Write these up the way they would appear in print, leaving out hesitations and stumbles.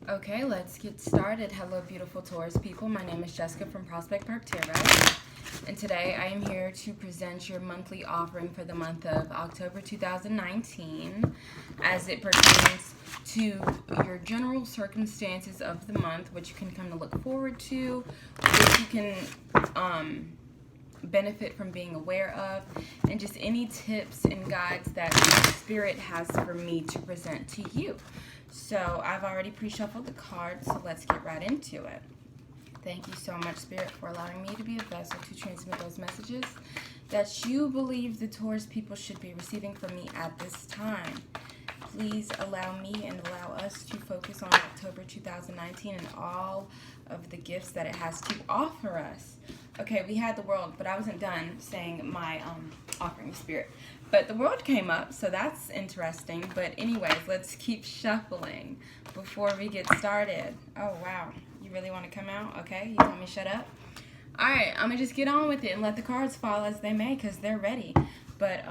Okay, let's get started. Hello, beautiful Taurus people. My name is Jessica from Prospect Park Tarot, and today I am here to present your monthly offering for the month of October 2019 as it pertains to your general circumstances of the month, which you can come to look forward to, which you can benefit from being aware of, and just any tips and guides that Spirit has for me to present to you. So I've already pre-shuffled the cards, so let's get right into it. Thank you so much, Spirit, for allowing me to be a vessel to transmit those messages that you believe the Taurus people should be receiving from me at this time. Please allow me and allow us to focus on October 2019 and all of the gifts that it has to offer us. Okay, we had the world, but I wasn't done saying my offering, Spirit. But the world came up, so that's interesting. But anyways, let's keep shuffling before we get started. Oh, wow. You really want to come out? Okay, you tell me shut up? All right, I'm going to just get on with it and let the cards fall as they may because they're ready. But,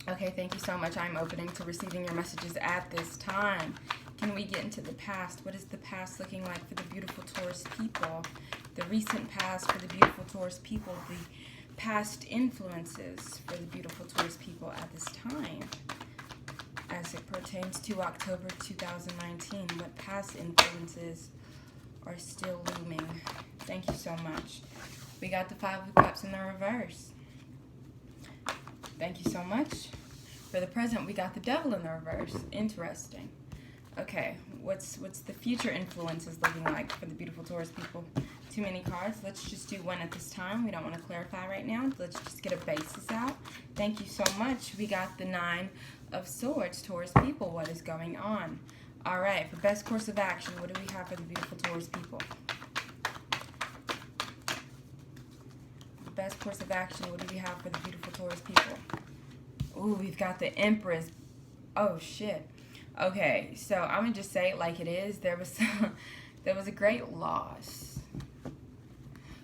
okay, thank you so much. I'm opening to receiving your messages at this time. Can we get into the past? What is the past looking like for the beautiful Taurus people? The recent past for the beautiful Taurus people. The past influences for the beautiful Taurus people at this time as it pertains to October 2019. What past influences are still looming? Thank you so much. We got the Five of Cups in the reverse. Thank you so much. For the present, we got the Devil in the reverse. Interesting. Okay, what's the future influences looking like for the beautiful Taurus people? Too many cards. Let's just do one at this time. We don't want to clarify right now. Let's just get a basis out. Thank you so much. We got the Nine of Swords, Taurus people. What is going on? All right, for best course of action, what do we have for the beautiful Taurus people? Best course of action, what do we have for the beautiful Taurus people? Ooh, we've got the Empress. Oh, shit. Okay, so I'm going to just say it like it is. There was a great loss.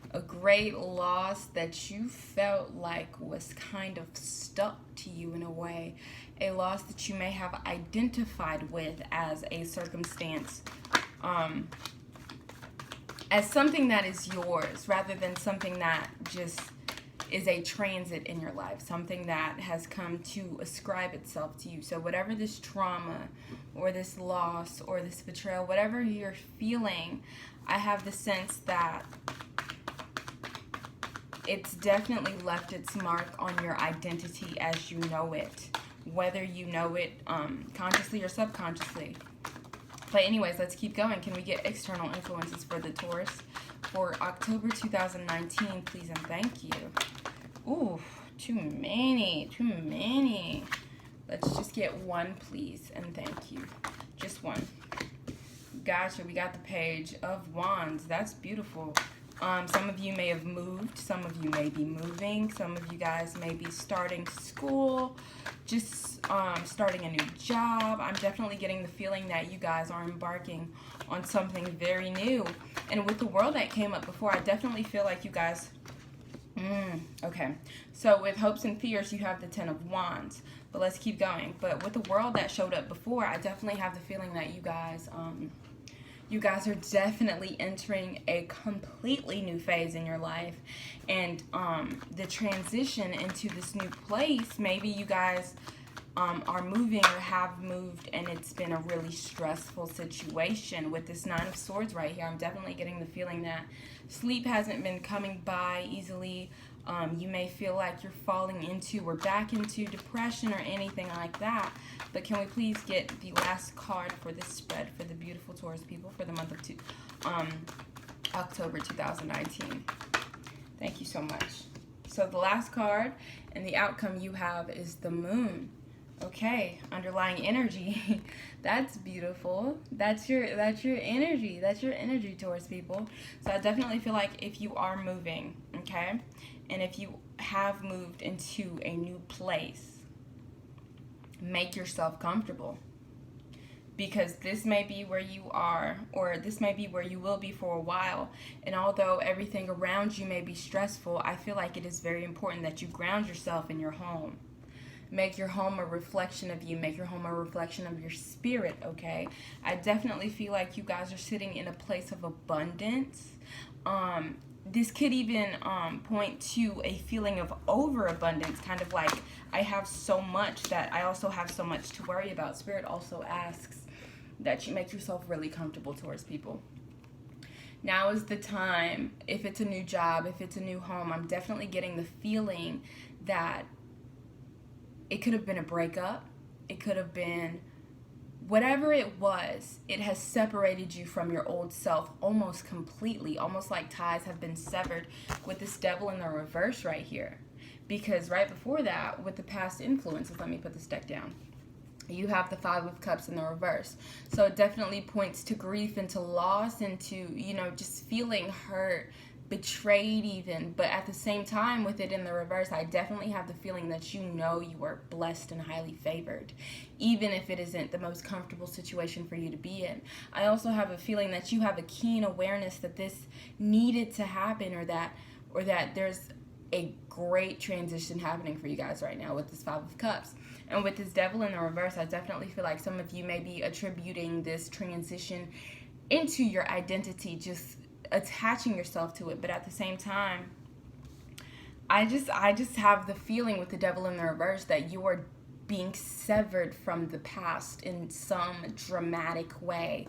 A great loss that you felt like was kind of stuck to you in a way. A loss that you may have identified with as a circumstance, as something that is yours rather than something that just is a transit in your life, something that has come to ascribe itself to you. So whatever this trauma or this loss or this betrayal, whatever you're feeling, I have the sense that it's definitely left its mark on your identity as you know it, whether you know it consciously or subconsciously. But anyways, let's keep going. Can we get external influences for the Taurus for October 2019, please and thank you? Ooh, too many. Let's just get one, please, and thank you. Just one. Gotcha, we got the Page of Wands. That's beautiful. Some of you may have moved. Some of you may be moving. Some of you guys may be starting school, just starting a new job. I'm definitely getting the feeling that you guys are embarking on something very new. And with the world that came up before, I definitely feel like you guys... okay, so with hopes and fears, you have the Ten of Wands. But let's keep going. But with the world that showed up before, I definitely have the feeling that you guys are definitely entering a completely new phase in your life. And the transition into this new place, maybe you guys are moving or have moved and it's been a really stressful situation. With this Nine of Swords right here, I'm definitely getting the feeling that sleep hasn't been coming by easily. You may feel like you're falling into or back into depression or anything like that. But can we please get the last card for this spread for the beautiful Taurus people for the month of October 2019? Thank you so much. So the last card and the outcome you have is the Moon. Okay, underlying energy. That's beautiful. That's your energy. That's your energy, Taurus people. So I definitely feel like if you are moving, okay, and if you have moved into a new place, make yourself comfortable. Because this may be where you are, or this may be where you will be for a while. And although everything around you may be stressful, I feel like it is very important that you ground yourself in your home. Make your home a reflection of you. Make your home a reflection of your spirit, okay? I definitely feel like you guys are sitting in a place of abundance. This could even point to a feeling of overabundance, kind of like, I have so much that I also have so much to worry about. Spirit also asks that you make yourself really comfortable towards people. Now is the time. If it's a new job, if it's a new home, I'm definitely getting the feeling that it could have been a breakup. It could have been whatever it was. It has separated you from your old self almost completely, almost like ties have been severed with this devil in the reverse right here. Because right before that, with the past influences, let me put this deck down. You have the Five of Cups in the reverse. So it definitely points to grief and to loss and to, you know, just feeling hurt, betrayed even. But at the same time, with it in the reverse, I definitely have the feeling that you know you are blessed and highly favored, even if it isn't the most comfortable situation for you to be in. I also have a feeling that you have a keen awareness that this needed to happen, or that there's a great transition happening for you guys right now with this Five of Cups. And with this devil in the reverse, I definitely feel like some of you may be attributing this transition into your identity, just attaching yourself to it. But at the same time, I just have the feeling with the devil in the reverse that you are being severed from the past in some dramatic way.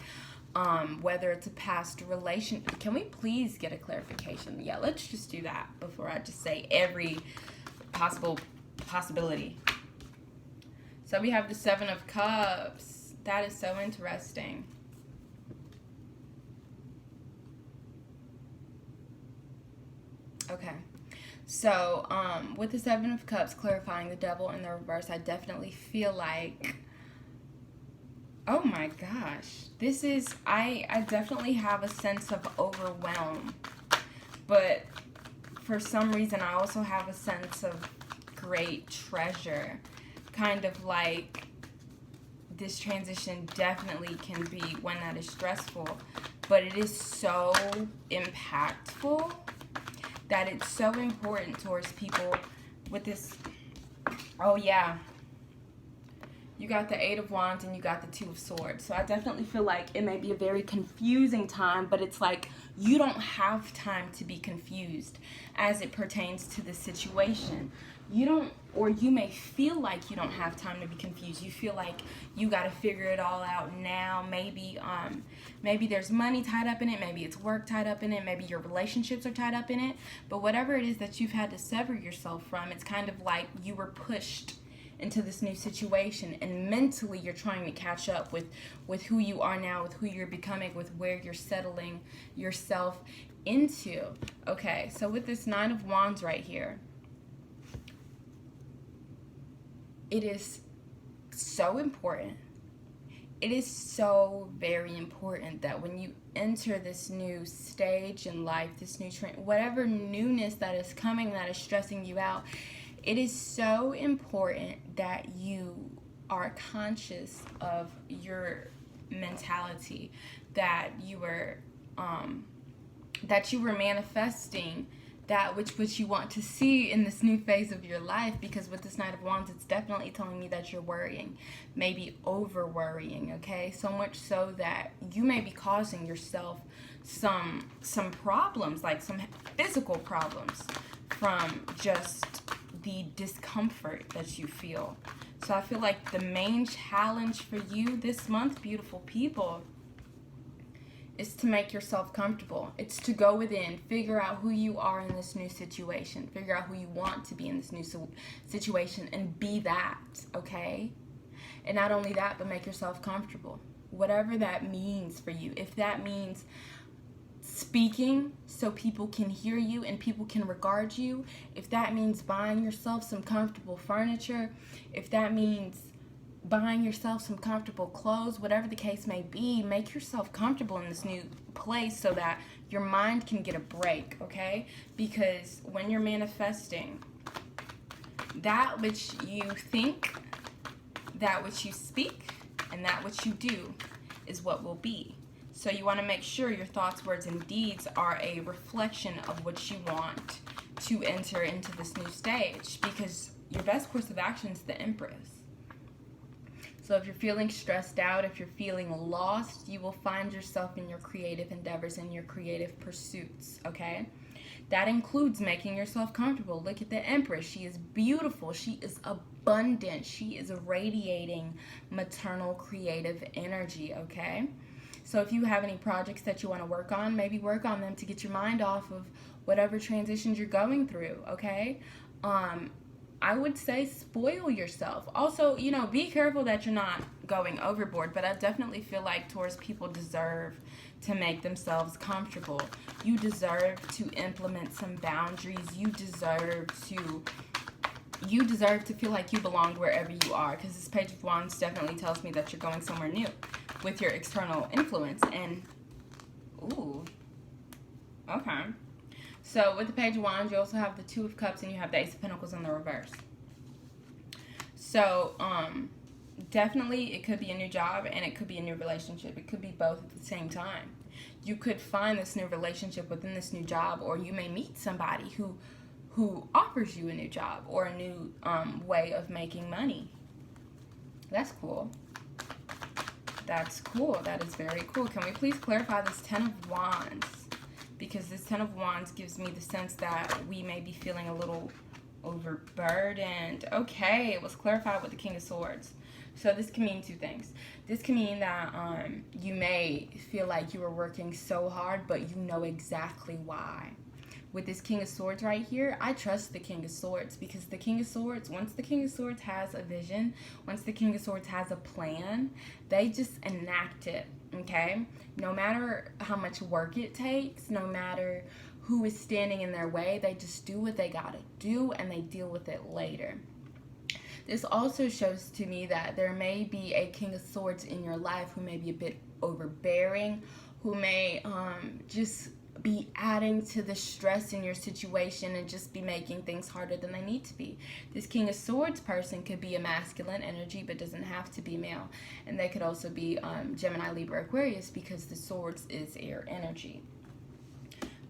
Whether it's a past relation. Can we please get a clarification? Yeah, let's just do that before I just say every possibility. So we have the Seven of Cups. That is so interesting. Okay. So, with the Seven of Cups clarifying the devil in the reverse, I definitely feel like, oh my gosh, this is, I definitely have a sense of overwhelm. But for some reason, I also have a sense of great treasure. Kind of like this transition definitely can be one that is stressful, but it is so impactful that it's so important towards people with this. Oh yeah, you got the Eight of Wands and you got the Two of Swords. So I definitely feel like it may be a very confusing time, but it's like you don't have time to be confused as it pertains to the situation. You don't, or you may feel like you don't have time to be confused. You feel like you got to figure it all out now. Maybe there's money tied up in it. Maybe it's work tied up in it. Maybe your relationships are tied up in it. But whatever it is that you've had to sever yourself from, it's kind of like you were pushed into this new situation, and mentally you're trying to catch up with who you are now, with who you're becoming, with where you're settling yourself into. Okay, so with this Nine of Wands right here, it is so important. It is so very important that when you enter this new stage in life, this new whatever newness that is coming that is stressing you out, it is so important that you are conscious of your mentality, that you were manifesting that which you want to see in this new phase of your life. Because with this Knight of Wands, it's definitely telling me that you're worrying, maybe over worrying, okay? So much so that you may be causing yourself some problems, like some physical problems from just the discomfort that you feel. So I feel like the main challenge for you this month, beautiful people, is to make yourself comfortable. It's to go within, figure out who you are in this new situation, figure out who you want to be in this new situation, and be that, okay? And not only that, but make yourself comfortable. Whatever that means for you. If that means speaking so people can hear you and people can regard you, if that means buying yourself some comfortable furniture, if that means buying yourself some comfortable clothes, whatever the case may be, make yourself comfortable in this new place so that your mind can get a break, okay? Because when you're manifesting, that which you think, that which you speak, and that which you do is what will be. So you want to make sure your thoughts, words, and deeds are a reflection of what you want to enter into this new stage, because your best course of action is the Empress. So if you're feeling stressed out, if you're feeling lost, you will find yourself in your creative endeavors and your creative pursuits, okay? That includes making yourself comfortable. Look at the Empress. She is beautiful. She is abundant. She is radiating maternal creative energy, okay? So if you have any projects that you want to work on, maybe work on them to get your mind off of whatever transitions you're going through, okay? I would say spoil yourself. Also, you know, be careful that you're not going overboard, but I definitely feel like Taurus people deserve to make themselves comfortable. You deserve to implement some boundaries. You deserve to feel like you belong wherever you are, because this Page of Wands definitely tells me that you're going somewhere new with your external influence. And ooh, okay. So with the Page of Wands, you also have the Two of Cups and you have the Ace of Pentacles in the reverse. So definitely it could be a new job and it could be a new relationship. It could be both at the same time. You could find this new relationship within this new job, or you may meet somebody who offers you a new job or a new way of making money. That's cool. That's cool. That is very cool. Can we please clarify this Ten of Wands? Because this Ten of Wands gives me the sense that we may be feeling a little overburdened. Okay, it was clarified with the King of Swords. So this can mean two things. This can mean that you may feel like you are working so hard, but you know exactly why. With this King of Swords right here, I trust the King of Swords, because the King of Swords, once the King of Swords has a vision, once the King of Swords has a plan, they just enact it, okay? No matter how much work it takes, no matter who is standing in their way, they just do what they gotta do and they deal with it later. This also shows to me that there may be a King of Swords in your life who may be a bit overbearing, who may just be adding to the stress in your situation and just be making things harder than they need to be. This King of Swords person could be a masculine energy, but doesn't have to be male. And they could also be Gemini, Libra, Aquarius, because the Swords is air energy.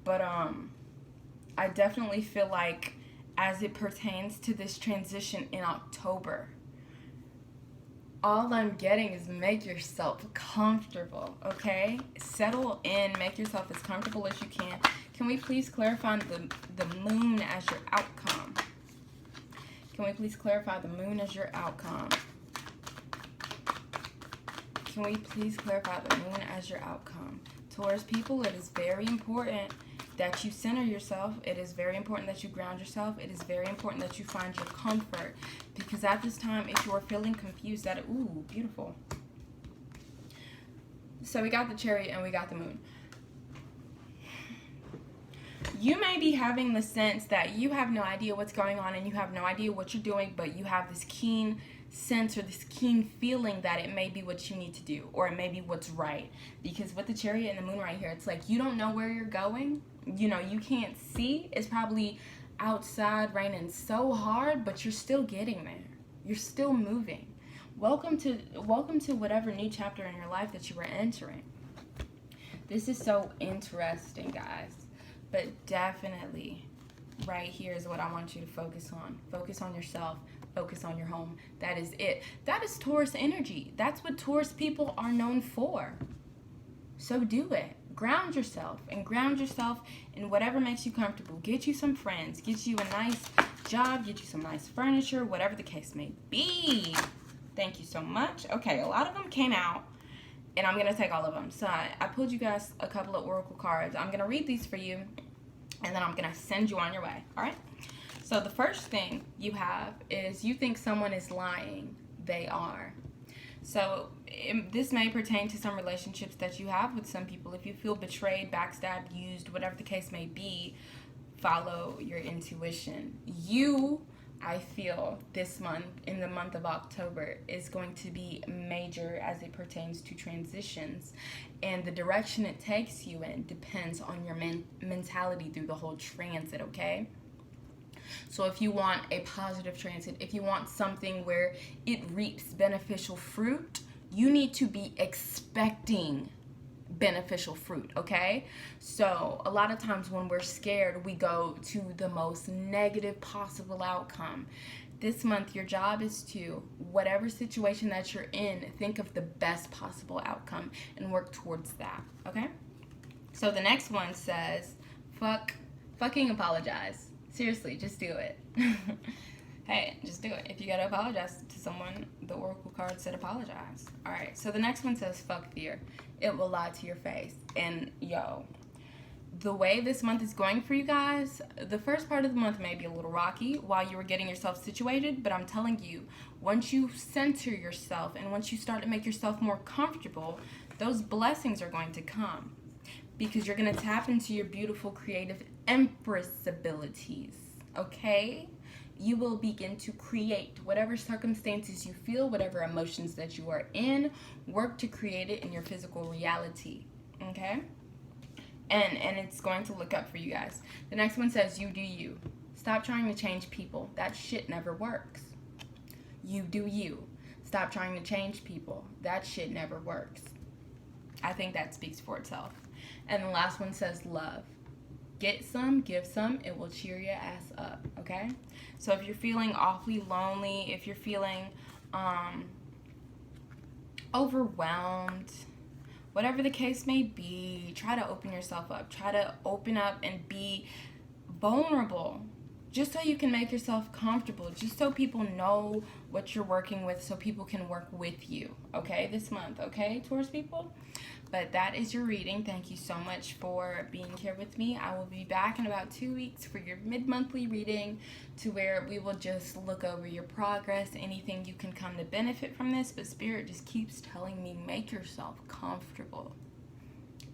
But I definitely feel like as it pertains to this transition in October, all I'm getting is make yourself comfortable, okay? Settle in, make yourself as comfortable as you can. Can we please clarify the moon as your outcome? Can we please clarify the moon as your outcome? Can we please clarify the moon as your outcome? Taurus people, it is very important that you center yourself. It is very important that you ground yourself. It is very important that you find your comfort, because at this time, if you are feeling confused, ooh, beautiful. So we got the Chariot and we got the moon. You may be having the sense that you have no idea what's going on and you have no idea what you're doing, but you have this keen sense or this keen feeling that it may be what you need to do, or it may be what's right. Because with the Chariot and the moon right here, it's like you don't know where you're going. You know, you can't see. It's probably outside raining so hard, but you're still getting there. You're still moving. Welcome to whatever new chapter in your life that you are entering. This is so interesting, guys. But definitely right here is what I want you to focus on. Focus on yourself. Focus on your home. That is it. That is Taurus energy. That's what Taurus people are known for. So do it. Ground yourself, and ground yourself in whatever makes you comfortable. Get you some friends. Get you a nice job. Get you some nice furniture. Whatever the case may be. Thank you so much. Okay, a lot of them came out, and I'm going to take all of them. So I pulled you guys a couple of oracle cards. I'm going to read these for you, and then I'm going to send you on your way. All right? So the first thing you have is you think someone is lying. They are. So this may pertain to some relationships that you have with some people. If you feel betrayed, backstabbed, used, whatever the case may be, follow your intuition. I feel this month, in the month of October, is going to be major as it pertains to transitions. And the direction it takes you in depends on your mentality through the whole transit, okay? So if you want a positive transit, if you want something where it reaps beneficial fruit, you need to be expecting beneficial fruit, okay? So a lot of times when we're scared, we go to the most negative possible outcome. This month, your job is to, whatever situation that you're in, think of the best possible outcome and work towards that, okay? So the next one says, fucking apologize. Seriously, just do it. Hey, just do it. If you gotta apologize to someone, the oracle card said apologize. All right, so the next one says, fuck fear. It will lie to your face. And yo, the way this month is going for you guys, the first part of the month may be a little rocky while you were getting yourself situated, but I'm telling you, once you center yourself and once you start to make yourself more comfortable, those blessings are going to come because you're going to tap into your beautiful creative empress abilities, okay? You will begin to create whatever circumstances you feel, whatever emotions that you are in, work to create it in your physical reality, okay? And it's going to look up for you guys. The next one says, you do you. Stop trying to change people. That shit never works. You do you. Stop trying to change people. That shit never works. I think that speaks for itself. And the last one says love. Get some, give some. It will cheer your ass up, okay? So if you're feeling awfully lonely, if you're feeling overwhelmed, whatever the case may be, try to open yourself up. Try to open up and be vulnerable just so you can make yourself comfortable, just so people know what you're working with, so people can work with you, okay, this month, okay, Taurus people? But that is your reading. Thank you so much for being here with me. I will be back in about 2 weeks for your mid-monthly reading, to where we will just look over your progress, anything you can come to benefit from this. But Spirit just keeps telling me, make yourself comfortable.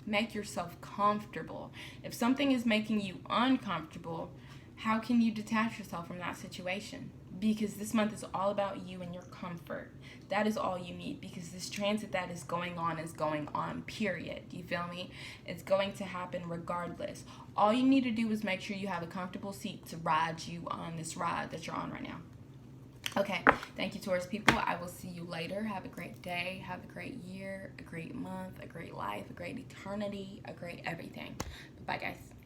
Make yourself comfortable. If something is making you uncomfortable, how can you detach yourself from that situation? Because this month is all about you and your comfort. That is all you need, because this transit that is going on, period. Do you feel me? It's going to happen regardless. All you need to do is make sure you have a comfortable seat to ride you on this ride that you're on right now. Okay, thank you, Taurus people. I will see you later. Have a great day. Have a great year, a great month, a great life, a great eternity, a great everything. Bye, guys.